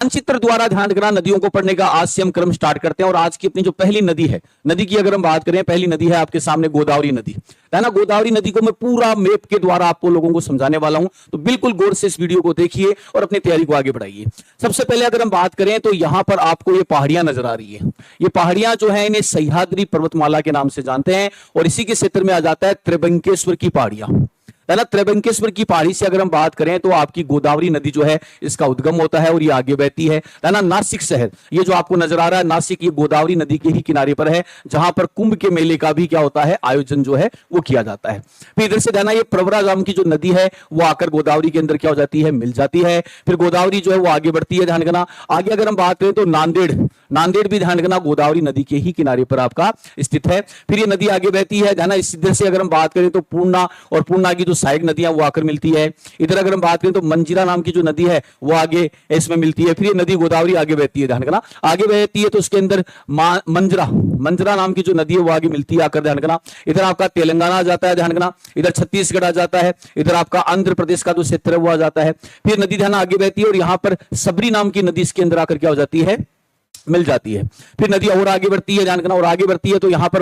मानचित्र द्वारा ध्यान रखना नदियों को पढ़ने का आज से हम क्रम स्टार्ट करते हैं। और आज की अपनी जो पहली नदी है, नदी की अगर हम बात करें, पहली नदी है आपके सामने गोदावरी नदी, है ना। गोदावरी नदी को मैं पूरा मैप के द्वारा आपको लोगों को समझाने वाला हूं, तो बिल्कुल गौर से इस वीडियो को देखिए और अपनी तैयारी को आगे बढ़ाइए। सबसे पहले अगर हम बात करें तो यहां पर आपको ये पहाड़ियां नजर आ रही है। ये पहाड़ियां जो है इन्हें सह्याद्री पर्वतमाला के नाम से जानते हैं और इसी के क्षेत्र में आ जाता है त्रिबंकेश्वर की पहाड़ियां, है ना। त्रिबंकेश्वर की पहाड़ी से अगर हम बात करें तो आपकी गोदावरी नदी जो है इसका उद्गम होता है और ये आगे बहती है ना। नासिक शहर ये जो आपको नजर आ रहा है नासिक, ये गोदावरी नदी के ही किनारे पर है, जहां पर कुंभ के मेले का भी क्या होता है, आयोजन जो है वो किया जाता है। फिर इधर से ध्यान, ये प्रवरा नाम की जो नदी है वो आकर गोदावरी के अंदर क्या हो जाती है, मिल जाती है। फिर गोदावरी जो है वो आगे बढ़ती है, ध्यान रखना। आगे अगर हम बात करें तो नांदेड़, नांदेड़ भी ध्यान रखना गोदावरी नदी के ही किनारे पर आपका स्थित है। फिर ये नदी आगे बहती है, ध्यान। इधर से अगर हम बात करें तो पूर्णा और पूर्णा की जो सहायक नदियां वो आकर मिलती है। इधर अगर हम बात करें तो मंजीरा नाम की जो नदी है वो आगे इसमें मिलती है। फिर ये नदी गोदावरी आगे बहती है, ध्यान रखना। आगे बहती है तो उसके अंदर मंजरा, मंजरा नाम की जो नदी है वो आगे मिलती है, आकर ध्यान रखना। इधर आपका तेलंगाना आ जाता है, ध्यान रखना। इधर छत्तीसगढ़ आ जाता है, इधर आपका आंध्र प्रदेश का जो क्षेत्र है वो आ जाता है। फिर नदी ध्यान आगे बहती है और यहां पर सबरी नाम की नदी इसके अंदर आकर क्या हो जाती है, मिल जाती है। फिर नदी और आगे बढ़ती है, ध्यान रखना। और आगे बढ़ती है तो यहां पर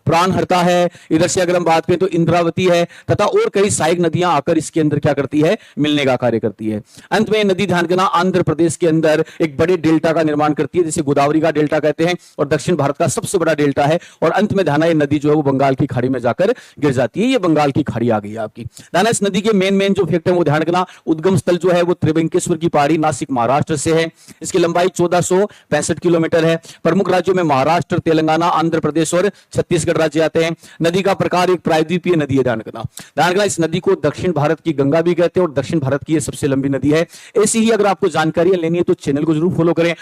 प्राणहरता है। इधर से अगर हम बात करें तो इंद्रावती है तथा और कई सहायक नदियां आकर इसके अंदर क्या करती है, मिलने का कार्य करती है। अंत में नदी ध्यान रखना आंध्र प्रदेश के अंदर एक बड़े डेल्टा का निर्माण करती है, जिसे गोदावरी का डेल्टा कहते हैं और दक्षिण भारत का सबसे बड़ा डेल्टा है। और अंत में ध्यान, ये नदी जो है वो बंगाल की खाड़ी में जाकर गिर जाती है। ये बंगाल की खाड़ी आ गई है आपकी। ध्यान, इस नदी के मेन जो फैक्ट है वो ध्यान रखना। उद्गम स्थल जो है वो त्रिबंकेश्वर की पहाड़ी, नासिक महाराष्ट्र से है। इसकी लंबाई 1465 किलोमीटर है। प्रमुख राज्यों में महाराष्ट्र, तेलंगाना, आंध्र प्रदेश और छत्तीसगढ़ राज्य आते हैं। नदी का प्रकार एक प्रायद्वीपीय नदी है, ध्यान रखना। ध्यान रखना, इस नदी को दक्षिण भारत की गंगा भी कहते हैं और दक्षिण भारत की ये सबसे लंबी नदी है। ऐसी ही अगर आपको जानकारी लेनी है तो चैनल को जरूर फॉलो करें